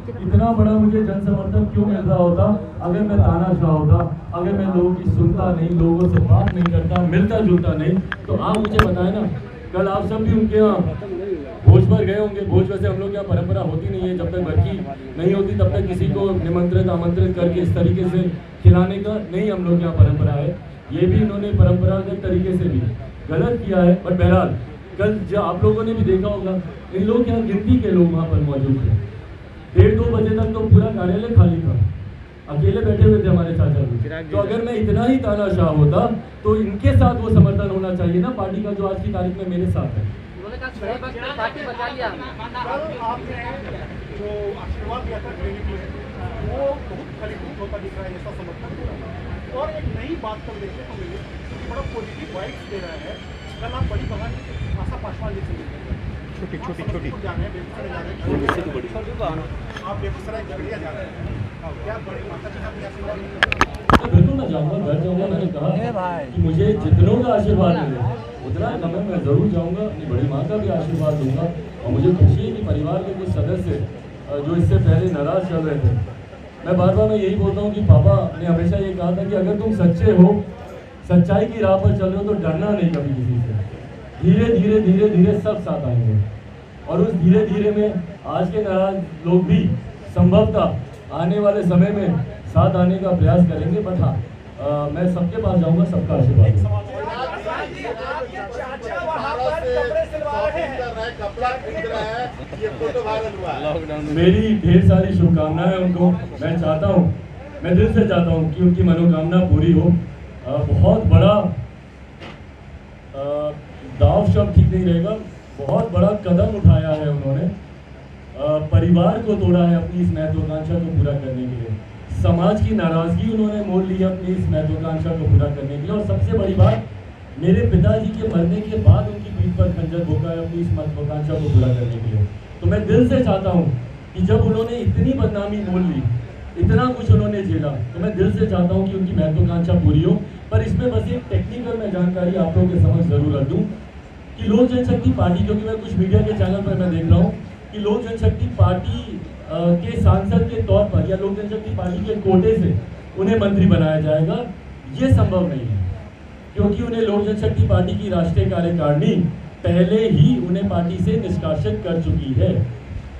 इतना बड़ा मुझे जन समर्थन क्यों मिल रहा होता अगर मैं तानाशाह होता, अगर मैं लोगों की सुनता नहीं, लोगों से बात नहीं करता, मिलता जुलता नहीं। तो आप मुझे बताएं ना, कल आप सब भी उनके यहाँ भोज पर गए होंगे। भोज वैसे हम लोग यहाँ परंपरा होती नहीं है, जब तक भरकी नहीं होती तब तक किसी को निमंत्रित आमंत्रित करके इस तरीके से खिलाने का नहीं हम लोग यहाँ परंपरा है। ये भी इन्होंने परंपरागत तरीके से भी गलत किया है। बट बहरहाल कल जो आप लोगों ने भी देखा होगा, इन लोग यहाँ गिनती के लोग वहाँ पर मौजूद थे। 1:30-2 बजे तक तो पूरा कार्यालय खाली था, अकेले बैठे हुए थे हमारे चाचा जी। तो अगर मैं इतना ही तानाशाह होता तो इनके साथ वो समर्थन होना चाहिए ना पार्टी का, जो आज की तारीख में मेरे साथ है। पार्टी बचा लिया। आपने जो आशीर्वाद दिया था वो बहुत फलीभूत होता दिख रहा है, ऐसा समर्थन। और एक नई बात कल देखने को मिली, बड़ा पॉजिटिव वाइब्स दे रहा है। कल आप बड़ी बहार आशा पासवान जी से मिले, छोटी जाने हैं, बेगूसराय जा रहे हैं, आप बेगूसराय झगड़िया जा रहे हैं, क्या बड़ी माता पिता की आशीर्वाद? बिल्कुल मैं जाऊँगा, घर जाऊँगा। मैंने कहा कि मुझे जितनों का आशीर्वाद मिले उतना कम है, मैं जरूर जाऊँगा, अपनी बड़ी माँ का भी आशीर्वाद दूंगा। और मुझे खुशी है कि परिवार के कुछ सदस्य जो इससे पहले नाराज चल रहे थे, मैं बार बार यही बोलता हूँ कि पापा ने हमेशा ये कहा था कि अगर तुम सच्चे हो, सच्चाई की राह पर चल रहे हो तो डरना नहीं कभी किसी से। धीरे धीरे धीरे धीरे सब साथ आएंगे। और उस धीरे धीरे में आज के नाराज लोग भी संभवतः आने वाले समय में साथ आने का प्रयास करेंगे। बट हाँ, मैं सबके पास जाऊंगा, सबका आशीर्वाद दूंगा। मेरी ढेर सारी शुभकामनाएं उनको। मैं चाहता हूँ, मैं दिल से चाहता हूँ कि उनकी मनोकामना पूरी हो। बहुत बड़ा दाव शब्द ठीक नहीं रहेगा, बहुत बड़ा कदम उठाया है उन्होंने। परिवार को तोड़ा है अपनी इस महत्वाकांक्षा को पूरा करने के लिए। समाज की नाराजगी उन्होंने मोल ली अपनी इस महत्वाकांक्षा को पूरा करने के लिए। और सबसे बड़ी बात, मेरे पिताजी के मरने के बाद उनकी पीठ पर खंजर भोंका है अपनी इस महत्वाकांक्षा को पूरा करने के लिए। तो मैं दिल से चाहता हूँ कि जब उन्होंने इतनी बदनामी मोल ली, इतना कुछ उन्होंने झेला, तो मैं दिल से चाहता हूँ कि उनकी महत्वाकांक्षा पूरी हो। पर इसमें बस एक टेक्निकल मैं जानकारी आप लोगों के समझ जरूर रख दूँ कि लोक जनशक्ति पार्टी, क्योंकि मैं कुछ मीडिया के चैनल पर मैं देख रहा हूँ कि लोक जनशक्ति पार्टी के सांसद के तौर पर या लोक जनशक्ति पार्टी के कोटे से उन्हें मंत्री बनाया जाएगा। ये संभव नहीं है, क्योंकि उन्हें लोक जनशक्ति पार्टी की राष्ट्रीय कार्यकारिणी पहले ही उन्हें पार्टी से निष्कासित कर चुकी है।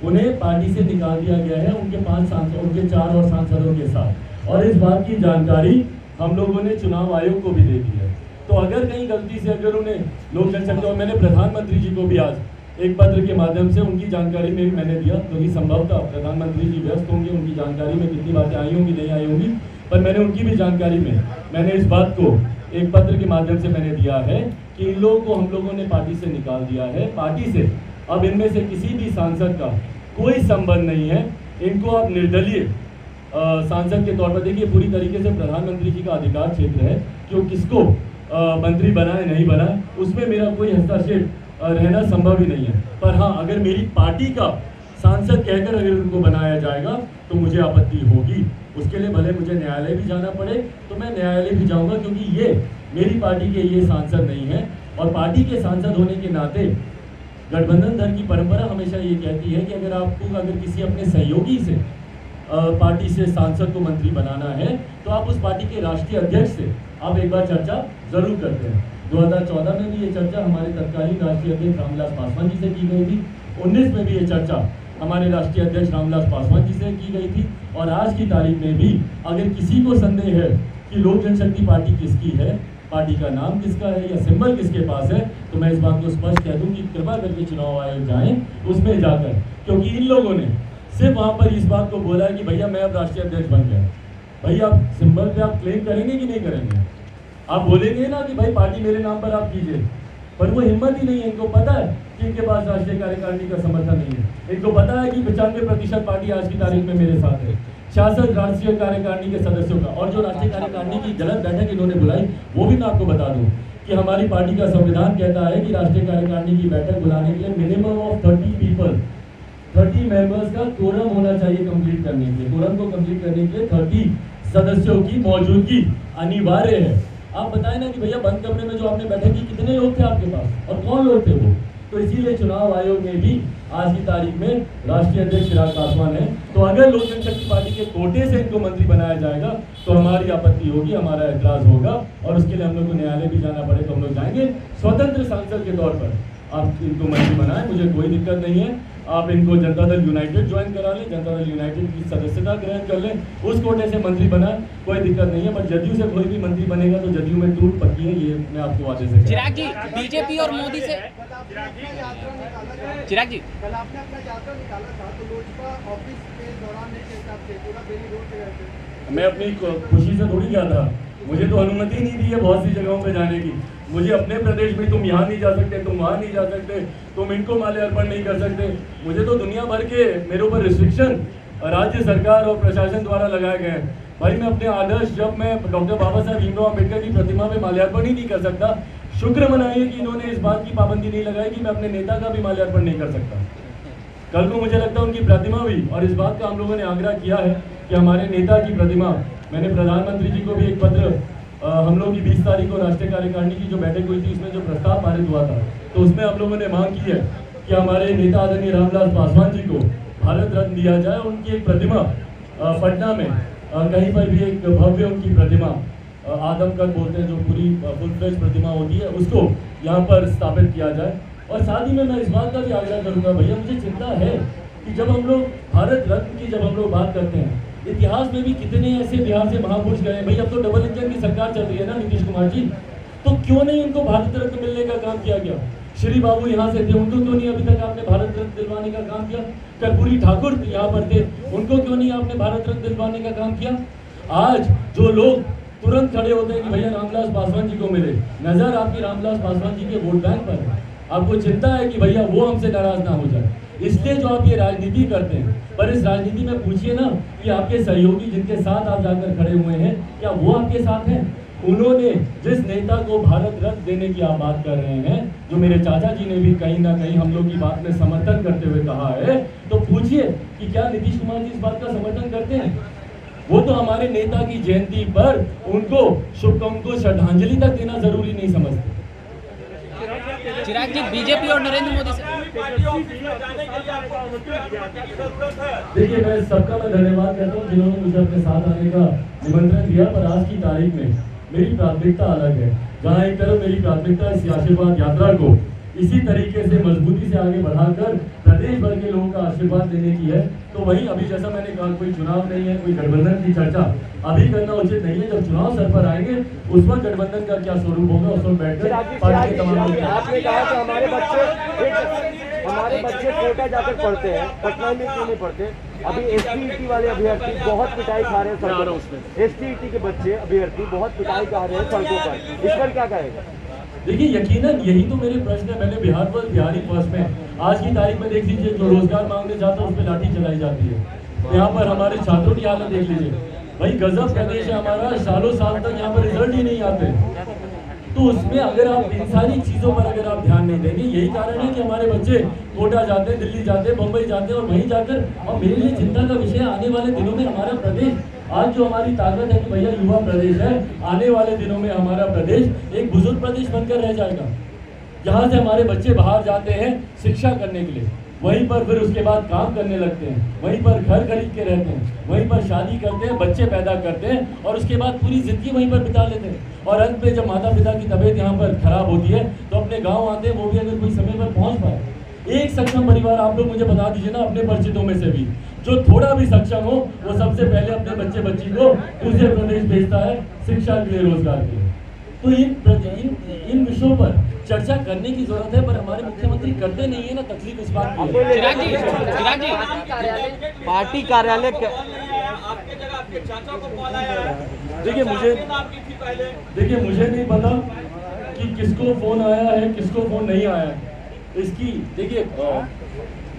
उन्हें पार्टी से निकाल दिया गया है उनके 5 सांसद, उनके 4 और सांसदों के साथ। और इस बात की जानकारी हम लोगों ने चुनाव आयोग को भी दे दी है। तो अगर कहीं गलती से अगर उन्हें लोक जनशक्ति, और मैंने प्रधानमंत्री जी को भी आज एक पत्र के माध्यम से उनकी जानकारी में भी मैंने दिया, क्योंकि संभवतः प्रधानमंत्री जी व्यस्त होंगे, उनकी जानकारी में कितनी बातें आई होंगी नहीं आई होंगी, पर मैंने उनकी भी जानकारी में मैंने इस बात को एक पत्र के माध्यम से मैंने दिया है कि इन लोगों को हम लोगों ने पार्टी से निकाल दिया है। पार्टी से अब इनमें से किसी भी सांसद का कोई संबंध नहीं है। इनको अब निर्दलीय सांसद के तौर पर, देखिए पूरी तरीके से प्रधानमंत्री जी का अधिकार क्षेत्र है कि वो किसको मंत्री बनाए नहीं बनाए, उसमें मेरा कोई हस्तक्षेप रहना संभव ही नहीं है। पर हाँ, अगर मेरी पार्टी का सांसद कहकर अगर उनको बनाया जाएगा तो मुझे आपत्ति होगी। उसके लिए भले मुझे न्यायालय भी जाना पड़े तो मैं न्यायालय भी जाऊंगा, क्योंकि ये मेरी पार्टी के ये सांसद नहीं है। और पार्टी के सांसद होने के नाते गठबंधन दल की परंपरा हमेशा ये कहती है कि अगर किसी अपने सहयोगी से पार्टी से सांसद को मंत्री बनाना है तो आप उस पार्टी के राष्ट्रीय अध्यक्ष से आप एक बार चर्चा जरूर करते हैं। 2014 में भी ये चर्चा हमारे तत्कालीन राष्ट्रीय अध्यक्ष रामविलास पासवान जी से की गई थी। 19 में भी ये चर्चा हमारे राष्ट्रीय अध्यक्ष रामविलास पासवान जी से की गई थी। और आज की तारीख में भी अगर किसी को संदेह है कि लोक जनशक्ति पार्टी किसकी है, पार्टी का नाम किसका है या सिंबल किसके पास है, तो मैं इस बात को स्पष्ट कह दूं कि कृपा करके चुनाव आयोग जाएं उसमें जाकर, क्योंकि इन लोगों ने सिर्फ वहाँ पर इस बात को बोला है कि भैया मैं अब राष्ट्रीय अध्यक्ष बन गया। भैया आप सिंबल पे आप क्लेम करेंगे कि नहीं करेंगे? आप बोलेंगे ना कि भाई पार्टी मेरे नाम पर आप कीजिए, पर वो हिम्मत ही नहीं है। इनको पता है कि इनके पास राष्ट्रीय कार्यकारिणी का समर्थन नहीं है। इनको पता है कि 95% पार्टी आज की तारीख में मेरे साथ है। 66 राष्ट्रीय कार्यकारिणी के सदस्यों का, और जो राष्ट्रीय कार्यकारिणी की गलत बैठक इन्होंने बुलाई वो भी मैं आपको बता दूं कि हमारी पार्टी का संविधान कहता है कि राष्ट्रीय कार्यकारिणी की बैठक बुलाने के लिए मिनिमम ऑफ 30 मेंबर्स का कोरम होना चाहिए कंप्लीट करने के लिए। कोरम को कंप्लीट करने के लिए 30 सदस्यों की मौजूदगी अनिवार्य है। आप बताएं ना कि भैया बंद कमरे में जो आपने बैठक की कितने लोग थे आपके पास और कौन लोग थे वो? तो इसीलिए चुनाव आयोग ने भी आज की तारीख में राष्ट्रीय अध्यक्ष चिराग पासवान है। तो अगर लोक जनशक्ति पार्टी के कोटे से इनको मंत्री बनाया जाएगा तो हमारी आपत्ति होगी, हमारा एतराज होगा और उसके लिए हम लोग को न्यायालय भी जाना पड़े तो हम लोग जाएंगे। स्वतंत्र सांसद के तौर पर आप इनको मंत्री बनाएं, मुझे कोई दिक्कत नहीं है। आप इनको जनता दल यूनाइटेड ज्वाइन करा लें, जनता दल यूनाइटेड की सदस्यता ग्रहण कर लें, उस कोटे से मंत्री बनाए, कोई दिक्कत नहीं है। पर जदयू से कोई भी मंत्री बनेगा तो जदयू में टूट पक्की है, ये मैं आपको वादे से चिराग जी, बीजेपी और मोदी से चिराग जी कल आपने अपना यात्रा निकाला था तो लोजपा ऑफिस के दौरान नहीं चलता थे, पूरा बेली रोड पे रहते। मैं अपनी खुशी से थोड़ी गया था, मुझे तो अनुमति नहीं दी है बहुत सी जगहों पे जाने की। मुझे अपने प्रदेश में तुम यहाँ नहीं जा सकते, तुम वहाँ नहीं जा सकते, तुम इनको माल्यार्पण नहीं कर सकते, मुझे तो दुनिया भर के मेरे ऊपर रिस्ट्रिक्शन राज्य सरकार और प्रशासन द्वारा लगाए गए हैं। भाई मैं अपने आदर्श, जब मैं डॉक्टर बाबा साहब भीमराव अम्बेडकर की प्रतिमा में माल्यार्पण ही नहीं कर सकता, शुक्र मनाइए कि इन्होंने इस बात की पाबंदी नहीं लगाई कि मैं अपने नेता का भी माल्यार्पण नहीं कर सकता। कल को मुझे लगता है उनकी प्रतिमा भी, और इस बात का हम लोगों ने आग्रह किया है कि हमारे नेता की प्रतिमा, मैंने प्रधानमंत्री जी को भी एक पत्र, हम लोग की 20 तारीख को राष्ट्रीय कार्यकारिणी की जो बैठक हुई थी उसमें जो प्रस्ताव पारित हुआ था तो उसमें हम लोगों ने मांग की है कि हमारे नेता आदरणीय रामविलास पासवान जी को भारत रत्न दिया जाए। उनकी एक प्रतिमा पटना में कहीं पर भी एक भव्य उनकी प्रतिमा, आदमकद बोलते हैं जो पूरी फुल फ्लेज प्रतिमा होती है, उसको यहाँ पर स्थापित किया जाए। और साथ ही में मैं इस बात का भी आग्रह करूँगा, भैया मुझे चिंता है कि जब हम लोग भारत रत्न की जब हम लोग बात करते हैं, इतिहास में भी कितने ऐसे बिहार से महापुरुष गए। भाई अब तो डबल इंजन की सरकार चल रही है ना नीतीश कुमार जी, तो क्यों नहीं उनको भारत रत्न मिलने का काम किया गया? श्री बाबू यहाँ से थे, उनको क्यों नहीं अभी तक आपने भारत रत्न दिलवाने का काम किया? कर्पूरी ठाकुर यहाँ पर थे, उनको क्यों नहीं आपने भारत रत्न दिलवाने का काम किया? आज जो लोग तुरंत खड़े होते हैं कि भैया रामविलास पासवान जी को मिले, नजर आपकी रामविलास पासवान जी के वोट बैंक पर है, आपको चिंता है कि भैया वो हमसे नाराज ना हो जाए, इसलिए जो आप ये राजनीति करते हैं। पर इस राजनीति में पूछिए ना कि आपके सहयोगी जिनके साथ आप जाकर खड़े हुए हैं, क्या वो आपके साथ हैं? उन्होंने जिस नेता को भारत रत्न देने की आप बात कर रहे हैं, जो मेरे चाचा जी ने भी कहीं ना कहीं हम लोग की बात में समर्थन करते हुए कहा है, तो पूछिए कि क्या नीतीश कुमार जी इस बात का समर्थन करते हैं? वो तो हमारे नेता की जयंती पर उनको श्रद्धांजलि तक देना जरूरी नहीं समझते। चिराग जी, बीजेपी और नरेंद्र मोदी से देखिए मैं सबका मैं धन्यवाद करता हूँ जिन्होंने मुझे अपने साथ आने का निमंत्रण दिया, पर आज की तारीख में मेरी प्राथमिकता अलग है। जहाँ एक तरफ मेरी प्राथमिकता इस आशीर्वाद यात्रा को इसी तरीके से मजबूती से आगे बढ़ाकर प्रदेश भर के लोगों का आशीर्वाद देने की है, तो वहीं अभी जैसा मैंने कहा कोई चुनाव नहीं है, कोई गठबंधन की चर्चा अभी करना उचित नहीं है। जब चुनाव सर पर आएंगे उस वक्त गठबंधन का क्या स्वरूप होगा उस वक्त बैठकर पार्टी के तमाम लोग। आपने कहा कि हमारे बच्चे कोटा जाकर पढ़ते हैं, पटना में क्यों नहीं पढ़ते? अभी एसटीईटी वाले अभ्यर्थी बहुत पिटाई खा रहे हैं सड़कों पर, एसटीईटी के बच्चे अभ्यर्थी बहुत पिटाई खा रहे हैं सड़कों पर, इस पर क्या कहेगा? देखिए यकीनन यही तो मेरे प्रश्न है। मैंने बिहार पर बिहारी फर्स्ट में आज की तारीख में देख लीजिए, जो रोजगार मांगने जाता है उस पर लाठी चलाई जाती है। यहाँ पर हमारे छात्रों की हालत देख लीजिए, भाई गजब प्रदेश है हमारा, सालों साल तक यहाँ पर रिजल्ट ही नहीं आते। तो उसमें अगर आप इन सारी चीज़ों पर अगर आप ध्यान नहीं देंगे, यही कारण है कि हमारे बच्चे कोटा जाते हैं, दिल्ली जाते हैं, मुंबई जाते हैं और वहीं जाकर, और मेरे लिए चिंता का विषय आने वाले दिनों में हमारा प्रदेश, आज जो हमारी ताकत है कि भैया युवा प्रदेश है, आने वाले दिनों में हमारा प्रदेश एक बुजुर्ग प्रदेश बनकर रह जाएगा, जहाँ से हमारे बच्चे बाहर जाते हैं शिक्षा करने के लिए, वहीं पर फिर उसके बाद काम करने लगते हैं, वहीं पर घर खरीद के रहते हैं, वहीं पर शादी करते हैं, बच्चे पैदा करते हैं और उसके बाद पूरी जिंदगी वहीं पर बिता लेते हैं। और अंत में जब माता पिता की तबीयत यहाँ पर खराब होती है तो अपने गाँव आते हैं, वो भी अगर कोई समय पर पहुँच पाए। एक सक्षम परिवार आप लोग मुझे बता दीजिए ना अपने परिचितों में से भी, जो थोड़ा भी सक्षम हो, वो सबसे पहले अपने बच्चे बच्ची को दूसरे प्रदेश भेजता है शिक्षा के लिए, रोजगार के लिए। तो इन विषयों पर चर्चा करने की जरूरत है, पर हमारे मुख्यमंत्री करते नहीं है ना। तकलीफ इस बात की है। चिराग जी पार्टी कार्यालय देखिए मुझे नहीं पता कि किसको फोन आया है, किसको फोन नहीं आया है। इसकी देखिए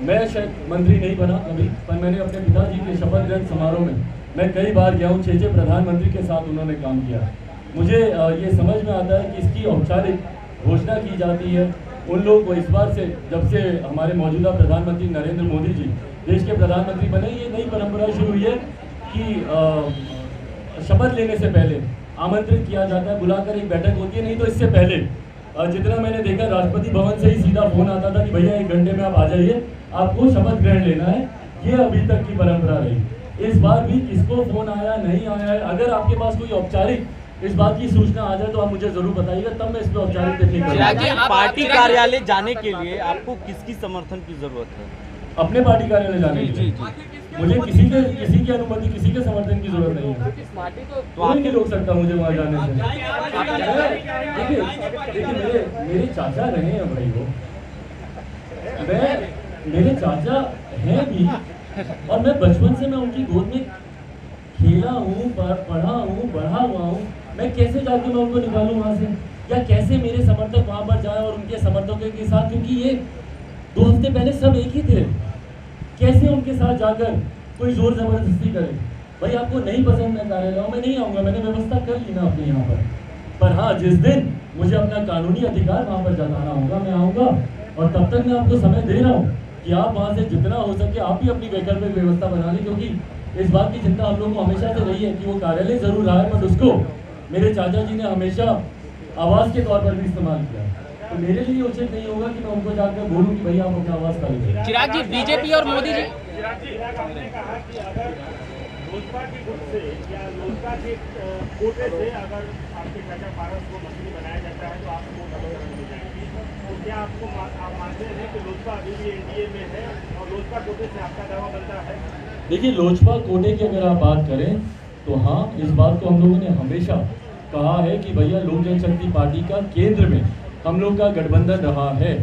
मैं शायद मंत्री नहीं बना कभी, पर मैंने अपने पिताजी के शपथ ग्रहण समारोह में मैं कई बार गया हूँ, 6 प्रधानमंत्री के साथ उन्होंने काम किया। मुझे ये समझ में आता है कि इसकी औपचारिक घोषणा की जाती है उन लोगों को। इस बार से जब से हमारे मौजूदा प्रधानमंत्री नरेंद्र मोदी जी देश के प्रधानमंत्री बने, ये नई परंपरा शुरू हुई है कि शपथ लेने से पहले आमंत्रित किया जाता है, बुलाकर एक बैठक होती है। नहीं तो इससे पहले जितना मैंने देखा राष्ट्रपति भवन से ही सीधा फोन आता था कि भैया 1 घंटे में आप आ जाइए, आपको शपथ ग्रहण लेना है। ये अभी तक की परंपरा रही। इस बार भी किसको फोन आया नहीं आया है, अगर आपके पास कोई औपचारिक इस बात की सूचना आ जाए तो आप मुझे जरूर बताइएगा, तब मैं इस पर औपचारिक देखिए करूंगा। पार्टी कार्यालय जाने के लिए आपको किसकी समर्थन की जरूरत है? अपने पार्टी कार्यालय जाने के लिए मुझे किसी की अनुमति, किसी के समर्थन की जरूरत नहीं है। तो आप नहीं रोक सकता मुझे वहाँ जाने से। देखिए मेरे चाचा रहे हैं भाई, वो मेरे चाचा हैं भी, और मैं बचपन से मैं उनकी गोद में खेला हूँ, पढ़ा हूँ, बढ़ा हुआ हूँ। मैं कैसे जाके मैं उनको निकालूं वहाँ से, या कैसे मेरे समर्थक वहाँ पर जाए और उनके समर्थकों के साथ, क्योंकि ये 2 हफ्ते पहले सब एक ही थे, कैसे उनके साथ जाकर कोई जोर जबरदस्ती करे? भाई आपको नहीं पसंद मैं कार्यालय में नहीं आऊँगा, मैंने व्यवस्था कर ली ना अपने यहाँ पर हाँ जिस दिन मुझे अपना कानूनी अधिकार वहाँ पर जताना होगा मैं आऊँगा। और तब तक मैं आपको समय दे रहा हूँ कि आप वहाँ से जितना हो सके आप भी अपनी वैकल्पिक व्यवस्था बना लें, क्योंकि इस बात की चिंता हम लोगों को हमेशा से रही है कि वो कार्यालय जरूर रहा है, बट उसको मेरे चाचा जी ने हमेशा आवास के तौर पर भी इस्तेमाल किया। तो मेरे लिए उचित नहीं होगा कि मैं उनको जाकर बोलूं कि भैया आप अपना आवास कर लीजिए। चिराग जी, बीजेपी और मोदी जी आपने कहा कि अगर लोजपा की गुट से या लोजपा के कोटे से अगर आपके चाचा पारस को मंत्री बनाया जाता है तो आपको अलग मिल जाएगी, तो क्या आपको आप मानते हैं कि लोजपा अभी भी एनडीए में है और लोजपा कोटे से आपका दावा बनता है? देखिए लोजपा कोटे की अगर आप बात करें तो हाँ, इस बात को हम लोगों ने हमेशा कहा है कि भैया लोक जनशक्ति पार्टी का केंद्र में हम लोग का गठबंधन रहा है,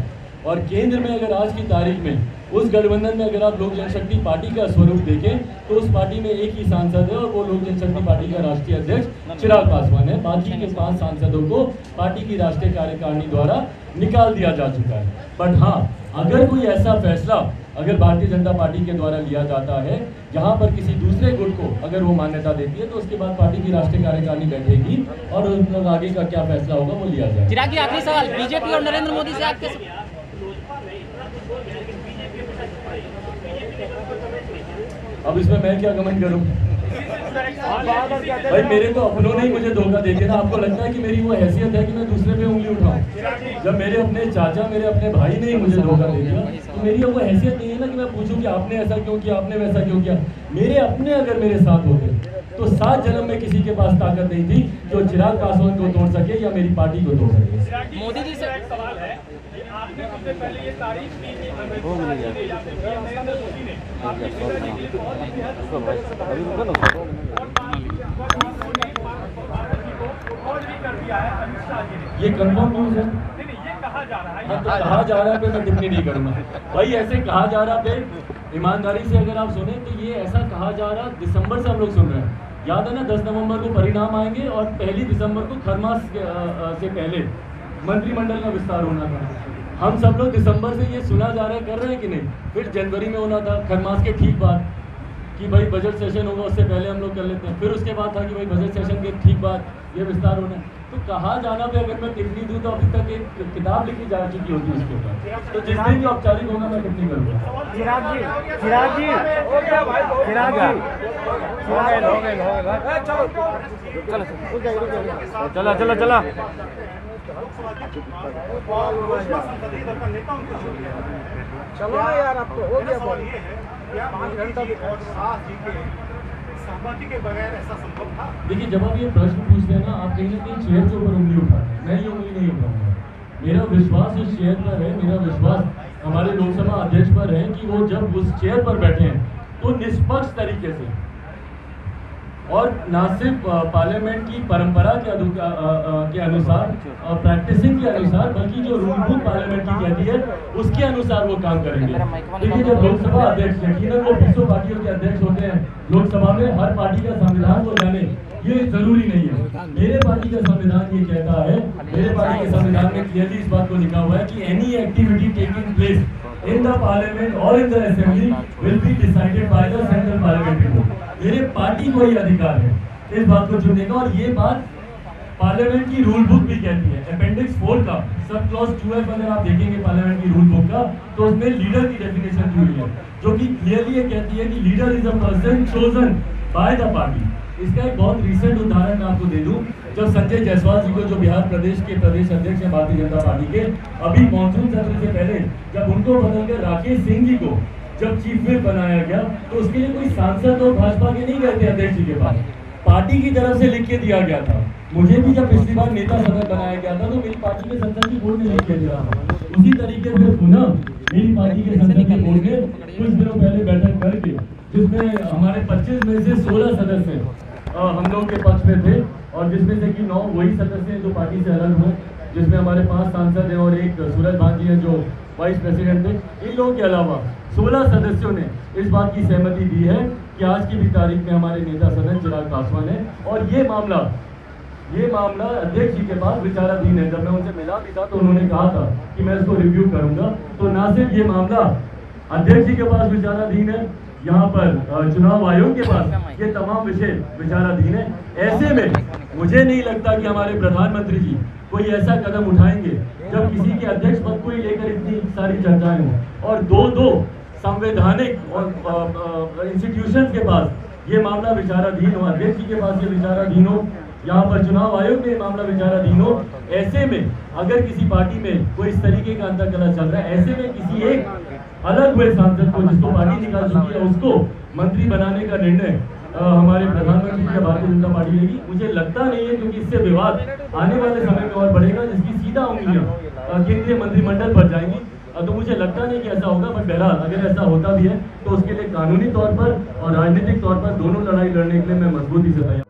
और केंद्र में अगर आज की तारीख में उस गठबंधन में अगर आप लोक जनशक्ति पार्टी का स्वरूप देखें तो उस पार्टी में एक ही सांसद है और वो लोक जनशक्ति पार्टी का राष्ट्रीय अध्यक्ष चिराग पासवान है। बाकी के 5 सांसदों को पार्टी की राष्ट्रीय कार्यकारिणी द्वारा निकाल दिया जा चुका है। बट हाँ, अगर कोई ऐसा फैसला अगर भारतीय जनता पार्टी के द्वारा लिया जाता है जहां पर किसी दूसरे गुट को अगर वो मान्यता देती है तो उसके बाद पार्टी की राष्ट्रीय कार्यकारिणी बैठेगी और उन लोग आगे का क्या फैसला होगा वो लिया जाएगा। चिराग जी, आखिरी सवाल, बीजेपी और नरेंद्र मोदी से आप कैसे? अब इसमें मैं क्या कमेंट करूं? भाई मेरे तो अपनों ने ही मुझे धोखा दे दिया ना। आपको लगता है कि मेरी वो हैसियत है कि मैं दूसरे पे उंगली उठाऊं? जब मेरे अपने चाचा, मेरे अपने भाई ने ही मुझे धोखा दे दिया तो मेरी वो हैसियत नहीं है ना कि मैं पूछूं कि आपने ऐसा क्यों किया, आपने वैसा क्यों किया। मेरे अपने अगर मेरे साथ होते तो 7 जन्म में किसी के पास ताकत नहीं थी जो चिराग पासवान को तोड़ सके या मेरी पार्टी को तोड़ सके। मोदी जी से एक सवाल है कि आपने सबसे पहले ये तारीफ की कि अमित शाह जी ने या फिर नरेंद्र मोदी ने आपके पिताजी के लिए बहुत ही कर दिया है अमित शाह जी ने। ये कंफर्म न्यूज है? ये कहा जा रहा है। हाँ, तो कहा जा रहा है पे मैं टिप्पणी नहीं करूंगा भाई। ऐसे कहा जा रहा पे ईमानदारी से अगर आप सुने तो ये ऐसा कहा जा रहा दिसंबर से हम लोग सुन रहे हैं। याद है ना 10 नवंबर को परिणाम आएंगे और 1 दिसंबर को खरमास से पहले मंत्रिमंडल का विस्तार होना था। हम सब लोग दिसंबर से ये सुना जा रहा है, कर रहे हैं कि नहीं। फिर जनवरी में होना था खरमास के ठीक बाद कि भाई बजट सेशन होगा, उससे पहले हम लोग कर लेते हैं। फिर उसके बाद था कि भाई बजट सेशन के ठीक बाद ये विस्तार होना है। तो कहा जाना पे अगर मैं टिप्पणी दूं तो अभी तक एक किताब लिखी जा चुकी होगी उसके ऊपर। तो जिस दिन भी औपचारिक होगा मैं टिप्पणी करूँगा। चिराग जी, चिराग जी, चिराग जी, चला चला चला चलो यार, आपको हो गया। सवाल ये है क्या 5 घंटा और शाह जी के सहमति के बगैर ऐसा संभव था? देखिए जब आप ये प्रश्न पूछते हैं ना, आप कहीं ना कहीं चेयर के ऊपर उंगली उठाते हैं। मैं ये उंगली नहीं उठाऊंगा। मेरा विश्वास उस चेयर पर है, मेरा विश्वास हमारे लोकसभा अध्यक्ष पर है कि वो जब उस चेयर पर बैठे हैं तो निष्पक्ष तरीके से और न सिर्फ पार्लियामेंट की परंपरा के अनुसार और प्रैक्टिसिंग के अनुसार, बल्कि जो रूलबुक पार्लियामेंट की कहती है उसके अनुसार वो काम करेंगे। देखिए जब लोकसभा अध्यक्ष, यकीनन वो 200 पार्टियों के अध्यक्ष होते हैं लोकसभा में, हर पार्टी का संविधान को जाने ये जरूरी नहीं है। मेरे पार्टी का संविधान ये कहता है, मेरे पार्टी के संविधान में क्लियरली इस बात को लिखा हुआ है कि any activity taking place in the parliament or in the assembly will be decided by the central parliamentary board। मेरे पार्टी को ही अधिकार है इस बात को चुनने का, और ये बात पार्लियामेंट की रूल बुक भी कहती है। अपेंडिक्स 4 का सब क्लॉज 2F अगर आप देखेंगे पार्लियामेंट की रूल बुक का तो उसमें लीडर की डेफिनेशन दी हुई है, जो कि क्लियरली ये कहती है कि leader is a person chosen by the party. इसका एक बहुत रिसेंट उदाहरण मैं आपको दे दूं। जब संजय जायसवाल जी को, जो बिहार प्रदेश के प्रदेश अध्यक्ष हैं भारतीय जनता पार्टी के, अभी मानसून सत्र से पहले जब उनको बदलकर राकेश सिंह जी को जब चीफ व्हिप बनाया गया, तो उसके लिए कोई सांसद और भाजपा के नहीं गए थे अध्यक्ष जी के पास, पार्टी की तरफ से लिख के दिया गया था। मुझे भी जब पिछली बार नेता सदन बनाया गया था तो मेरी पार्टी के संसद की बोर्ड ने लिख के दिया था। उसी तरीके से पुनः मेरी पार्टी के संसद की बोर्ड ने कुछ दिनों पहले बैठक करके, जिसमें हमारे 25 में से 16 सदस्य हम लोग के पक्ष में थे, और जिसमें से कि 9 वही सदस्य हैं जो पार्टी से अलग हुए, जिसमें हमारे 5 सांसद हैं और एक सूरज भान जी हैं जो वाइस प्रेसिडेंट थे। इन लोगों के अलावा 16 सदस्यों ने इस बात की सहमति दी है कि आज की भी तारीख में हमारे नेता सदन चिराग पासवान है, और ये मामला अध्यक्ष जी के पास विचाराधीन है। जब मैं उनसे मिला भी था तो उन्होंने कहा था कि मैं इसको रिव्यू करूंगा। तो ना सिर्फ ये मामला अध्यक्ष जी के पास विचाराधीन है, यहाँ पर चुनाव आयोग के पास ये तमाम विषय विचाराधीन है। ऐसे में मुझे नहीं लगता कि हमारे प्रधानमंत्री जी कोई ऐसा कदम उठाएंगे जब किसी के अध्यक्ष पद को ही लेकर इतनी सारी चर्चाएं हों, और दो संवैधानिक और इंस्टीट्यूशंस के पास ये मामला विचाराधीन हो, अध्यक्ष जी के पास ये विचाराधीन हो, यहाँ पर चुनाव आयोग में ये मामला विचाराधीन हो। ऐसे में अगर किसी पार्टी में कोई इस तरीके का अंतर्कलह चल रहा है, ऐसे में किसी एक अलग हुए सांसद को, जिसको पार्टी निकाल चुकी है, उसको मंत्री बनाने का निर्णय हमारे प्रधानमंत्री जी भारतीय जनता पार्टी लेगी। मुझे लगता नहीं है, क्योंकि इससे विवाद आने वाले समय में और बढ़ेगा, जिसकी सीधा उंगलियां केंद्रीय मंत्रिमंडल पर जाएंगी। तो मुझे लगता नहीं कि ऐसा होगा, बट बहरहाल अगर ऐसा होता भी है तो उसके लिए कानूनी तौर पर और राजनीतिक तौर पर दोनों लड़ाई लड़ने के लिए मैं मजबूती से तैयार।